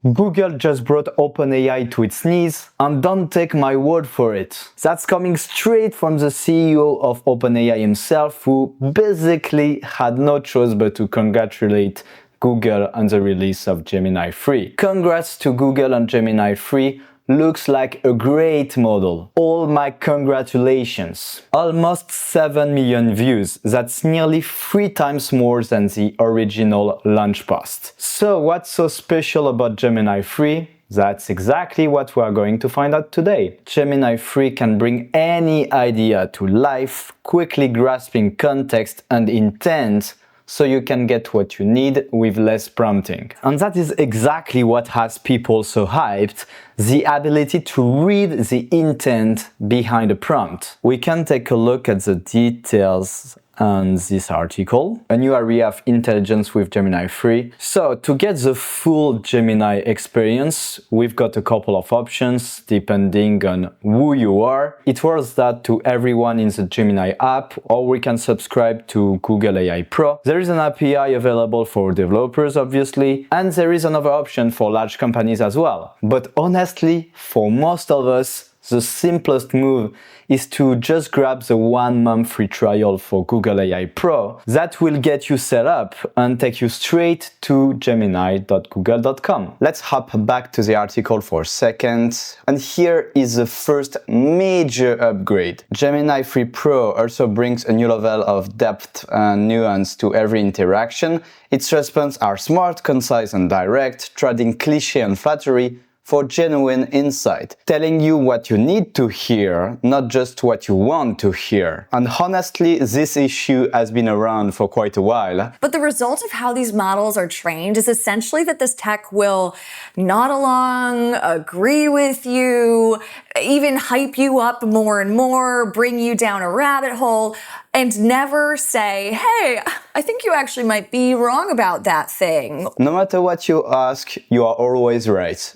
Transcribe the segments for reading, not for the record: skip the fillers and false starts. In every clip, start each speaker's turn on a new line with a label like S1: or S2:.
S1: Google just brought OpenAI to its knees, and don't take my word for it. That's coming straight from the CEO of OpenAI himself, who basically had no choice but to congratulate Google on the release of Gemini 3. Congrats to Google on Gemini 3. Looks like a great model. All my congratulations. Almost 7 million views. That's nearly 3 times more than the original launch post. So what's so special about Gemini 3? That's exactly what we are going to find out today. Gemini 3 can bring any idea to life, quickly grasping context and intent, so you can get what you need with less prompting. And that is exactly what has people so hyped, the ability to read the intent behind a prompt. We can take a look at the details on this article, a new area of intelligence with Gemini 3. So to get the full Gemini experience, we've got a couple of options depending on who you are. It works that to everyone in the Gemini app, or we can subscribe to Google AI Pro. There is an API available for developers, obviously, and there is another option for large companies as well. But honestly, for most of us, the simplest move is to just grab the 1-month free trial for Google AI Pro. That will get you set up and take you straight to gemini.google.com. Let's hop back to the article for a second. And here is the first major upgrade. Gemini 3 Pro also brings a new level of depth and nuance to every interaction. Its responses are smart, concise, and direct, trading cliché and flattery for genuine insight, telling you what you need to hear, not just what you want to hear. And honestly, this issue has been around for quite a while.
S2: But the result of how these models are trained is essentially that this tech will nod along, agree with you, even hype you up more and more, bring you down a rabbit hole, and never say, hey, I think you actually might be wrong about that thing.
S1: No matter what you ask, you are always right.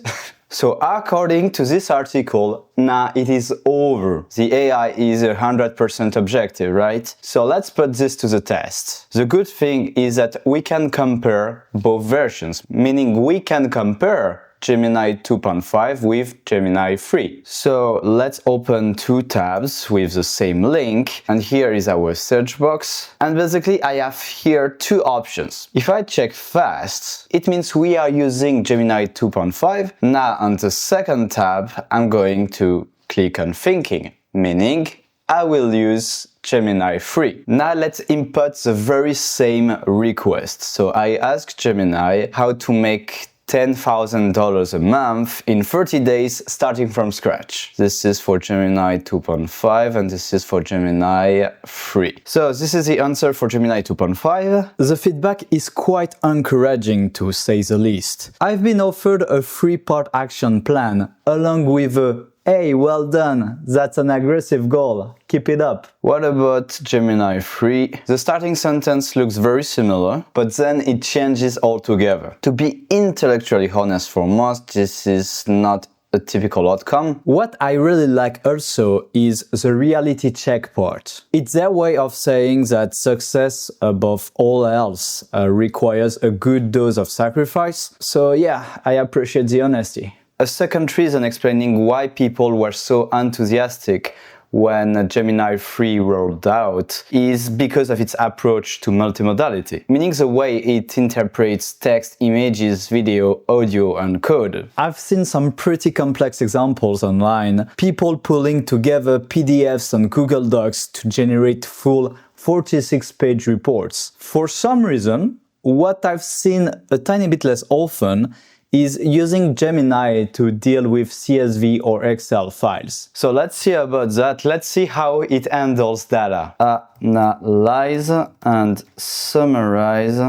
S1: So according to this article, it is over. The AI is 100% objective, right? So let's put this to the test. The good thing is that we can compare both versions, meaning we can compare Gemini 2.5 with Gemini 3. So let's open 2 tabs with the same link, and here is our search box. And basically I have here 2 options. If I check fast, it means we are using Gemini 2.5. Now on the second tab, I'm going to click on thinking, meaning I will use Gemini 3. Now let's input the very same request. So I asked Gemini how to make $10,000 a month in 30 days starting from scratch. This is for Gemini 2.5 and this is for Gemini 3. So this is the answer for Gemini 2.5. The feedback is quite encouraging, to say the least. I've been offered a 3-part action plan along with a "Hey, well done, that's an aggressive goal, keep it up." What about Gemini 3? The starting sentence looks very similar, but then it changes altogether. To be intellectually honest, for most, this is not a typical outcome. What I really like also is the reality check part. It's their way of saying that success above all else requires a good dose of sacrifice. So yeah, I appreciate the honesty. A second reason explaining why people were so enthusiastic when Gemini 3 rolled out is because of its approach to multimodality, meaning the way it interprets text, images, video, audio, and code. I've seen some pretty complex examples online, people pulling together PDFs and Google Docs to generate full 46-page reports. For some reason, what I've seen a tiny bit less often is using Gemini to deal with CSV or Excel files. So let's see about that. Let's see how it handles data. Analyze and summarize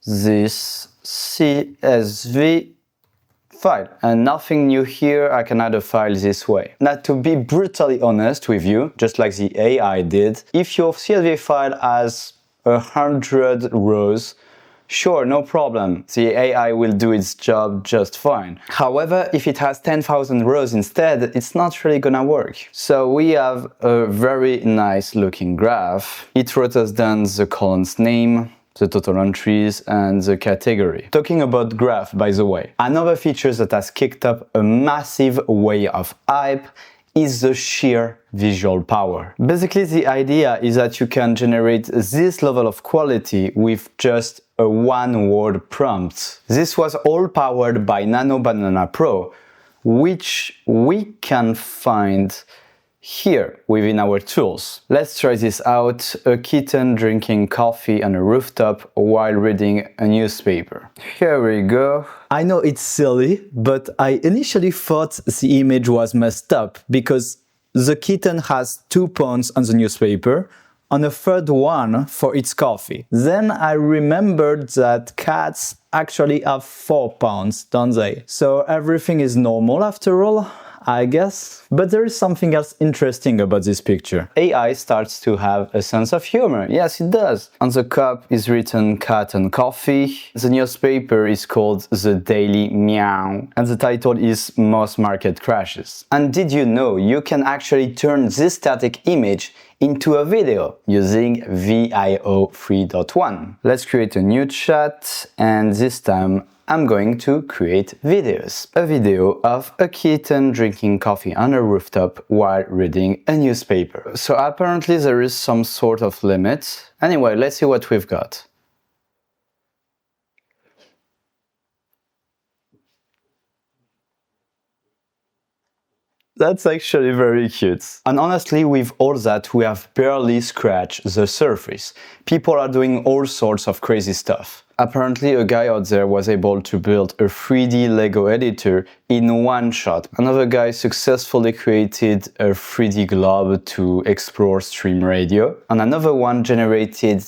S1: this CSV file. And nothing new here, I can add a file this way. Now, to be brutally honest with you, just like the AI did, if your CSV file has 100 rows, sure, no problem, the AI will do its job just fine. However, if it has 10,000 rows instead, it's not really gonna work. So we have a very nice looking graph. It wrote us down the column's name, the total entries, and the category. Talking about graph, by the way, another feature that has kicked up a massive wave of hype is the sheer visual power. Basically, the idea is that you can generate this level of quality with just a one-word prompt. This was all powered by Nano Banana Pro, which we can find here within our tools. Let's try this out. A kitten drinking coffee on a rooftop while reading a newspaper. Here we go. I know it's silly, but I initially thought the image was messed up because the kitten has 2 points on the newspaper and a third one for its coffee. Then I remembered that cats actually have 4 pounds, don't they? So everything is normal after all, I guess. But there is something else interesting about this picture. AI starts to have a sense of humor. Yes, it does. On the cup is written cat and coffee. The newspaper is called The Daily Meow. And the title is Most Market Crashes. And did you know you can actually turn this static image into a video using VIO 3.1. Let's create a new chat, and this time I'm going to create videos. A video of a kitten drinking coffee on a rooftop while reading a newspaper. So apparently there is some sort of limit. Anyway, let's see what we've got. That's actually very cute. And honestly, with all that, we have barely scratched the surface. People are doing all sorts of crazy stuff. Apparently, a guy out there was able to build a 3D Lego editor in one shot. Another guy successfully created a 3D globe to explore stream radio. And another one generated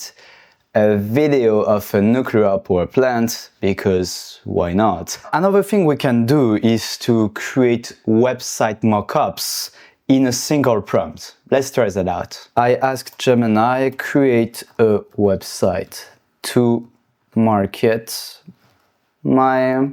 S1: a video of a nuclear power plant, because why not? Another thing we can do is to create website mockups in a single prompt. Let's try that out. I asked Gemini create a website to market my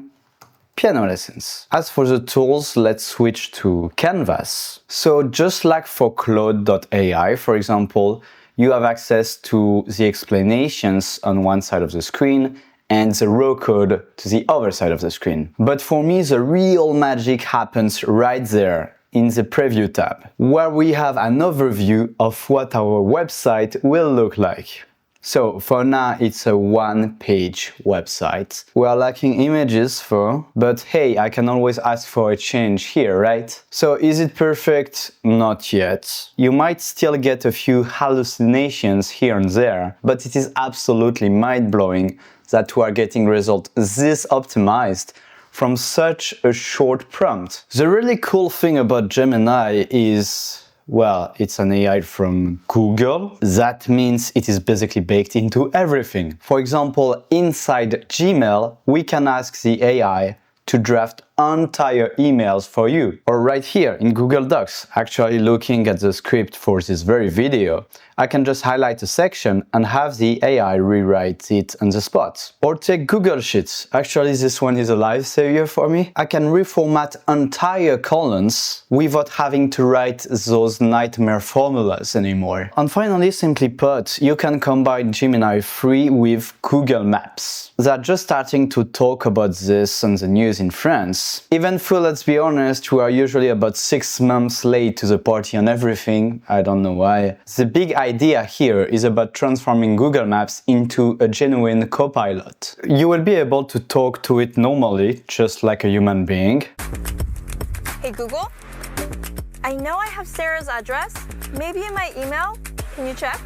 S1: piano lessons. As for the tools, let's switch to Canvas. So just like for Claude.ai, for example, you have access to the explanations on one side of the screen and the raw code to the other side of the screen. But for me, the real magic happens right there in the preview tab, where we have an overview of what our website will look like. So for now, it's a one-page website. We are lacking images for, but hey, I can always ask for a change here, right? So is it perfect? Not yet. You might still get a few hallucinations here and there, but it is absolutely mind-blowing that we are getting results this optimized from such a short prompt. The really cool thing about Gemini is, well, it's an AI from Google. That means it is basically baked into everything. For example, inside Gmail, we can ask the AI to draft entire emails for you. Or right here in Google Docs, actually looking at the script for this very video, I can just highlight a section and have the AI rewrite it on the spot. Or take Google Sheets. Actually, this one is a lifesaver for me. I can reformat entire columns without having to write those nightmare formulas anymore. And finally, simply put, you can combine Gemini 3 with Google Maps. They're just starting to talk about this on the news in France. Even though, let's be honest, we are usually about 6 months late to the party on everything. I don't know why. The big idea here is about transforming Google Maps into a genuine copilot. You will be able to talk to it normally, just like a human being.
S3: Hey Google, I know I have Sarah's address. Maybe in my email. Can you check?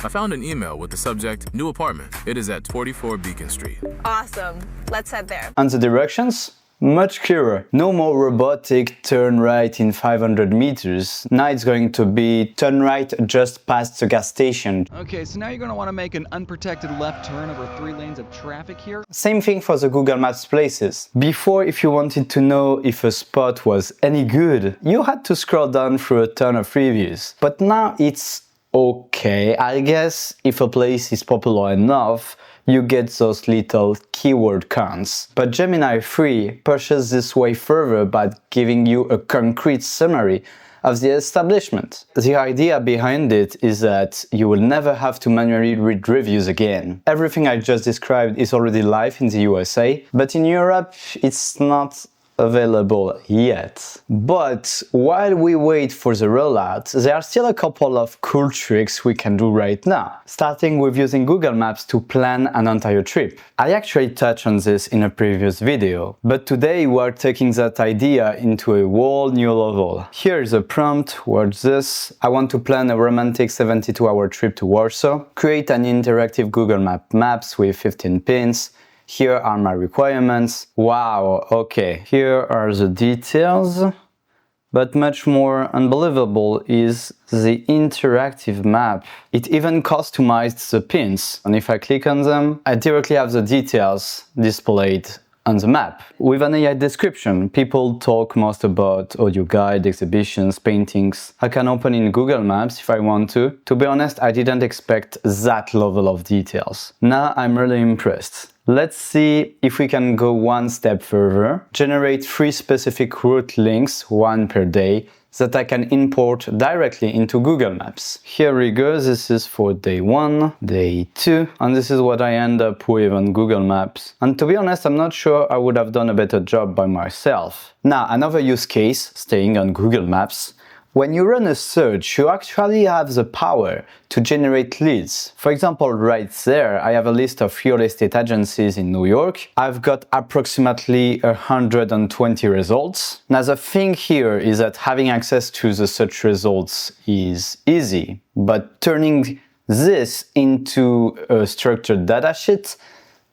S4: I found an email with the subject, new apartment. It is at 44 Beacon Street.
S3: Awesome. Let's head there.
S1: And the directions? Much clearer. No more robotic turn right in 500 meters. Now it's going to be turn right just past the gas station.
S5: Okay, so now you're going to want to make an unprotected left turn over 3 lanes of traffic here.
S1: Same thing for the Google Maps places. Before, if you wanted to know if a spot was any good, you had to scroll down through a ton of reviews. But now it's okay, I guess. If a place is popular enough, you get those little keyword counts. But Gemini 3 pushes this way further by giving you a concrete summary of the establishment. The idea behind it is that you will never have to manually read reviews again. Everything I just described is already live in the USA, but in Europe it's not available yet. But while we wait for the rollout, there are still a couple of cool tricks we can do right now, starting with using Google Maps to plan an entire trip. I actually touched on this in a previous video, but today we are taking that idea into a whole new level. Here is a prompt, watch this. I want to plan a romantic 72-hour trip to Warsaw. Create an interactive Google Maps with 15 pins. Here are my requirements. Wow, okay, here are the details. But much more unbelievable is the interactive map. It even customized the pins. And if I click on them, I directly have the details displayed on the map. With an AI description, people talk most about audio guide, exhibitions, paintings. I can open in Google Maps if I want to. To be honest, I didn't expect that level of details. Now I'm really impressed. Let's see if we can go one step further. Generate 3 specific route links, 1 per day, that I can import directly into Google Maps. Here we go, this is for day 1, day 2, and this is what I end up with on Google Maps. And to be honest, I'm not sure I would have done a better job by myself. Now, another use case, staying on Google Maps. When you run a search, you actually have the power to generate leads. For example, right there, I have a list of real estate agencies in New York. I've got approximately 120 results. Now, the thing here is that having access to the search results is easy, but turning this into a structured datasheet,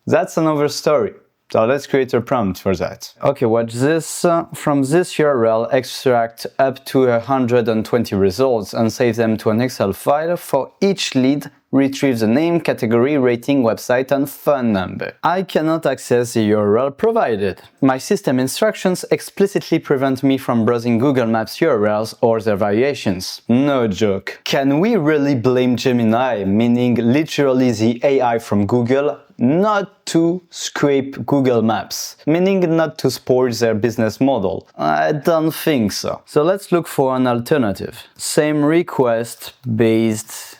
S1: that's another story. So let's create a prompt for that. Okay, watch this. From this URL, extract up to 120 results and save them to an Excel file. For each lead, retrieve the name, category, rating, website, and phone number. I cannot access the URL provided. My system instructions explicitly prevent me from browsing Google Maps URLs or their variations. No joke. Can we really blame Gemini, meaning literally the AI from Google, not to scrape Google Maps, meaning not to spoil their business model? I don't think so. So let's look for an alternative. Same request based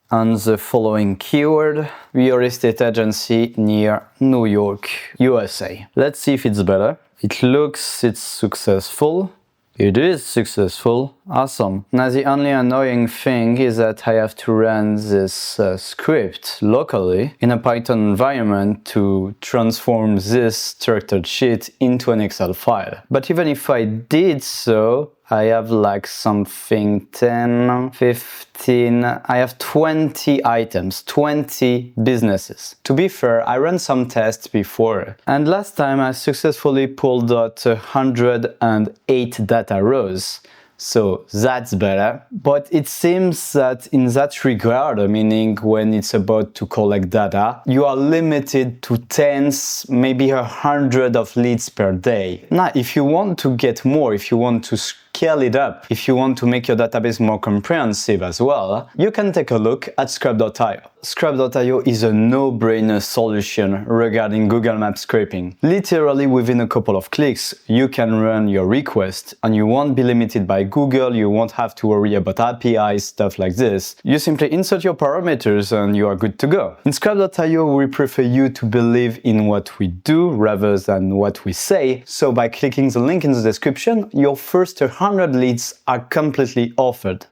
S1: on the following keyword: real estate agency near New York, USA. Let's see if it's better. It's successful. It is successful. Awesome. Now the only annoying thing is that I have to run this script locally in a Python environment to transform this structured sheet into an Excel file. But even if I did so, I have like something 10, 15, I have 20 items, 20 businesses. To be fair, I ran some tests before, and last time I successfully pulled out 108 data rows. So that's better. But it seems that in that regard, meaning when it's about to collect data, you are limited to tens, maybe 100 of leads per day. Now, if you want to get more, if you want to scale it up, if you want to make your database more comprehensive as well, you can take a look at Scrub.io. Scrub.io is a no-brainer solution regarding Google Maps scraping. Literally within a couple of clicks, you can run your request and you won't be limited by Google, you won't have to worry about APIs, stuff like this. You simply insert your parameters and you are good to go. In Scrub.io, we prefer you to believe in what we do rather than what we say. So by clicking the link in the description, your first 100 leads are completely offered.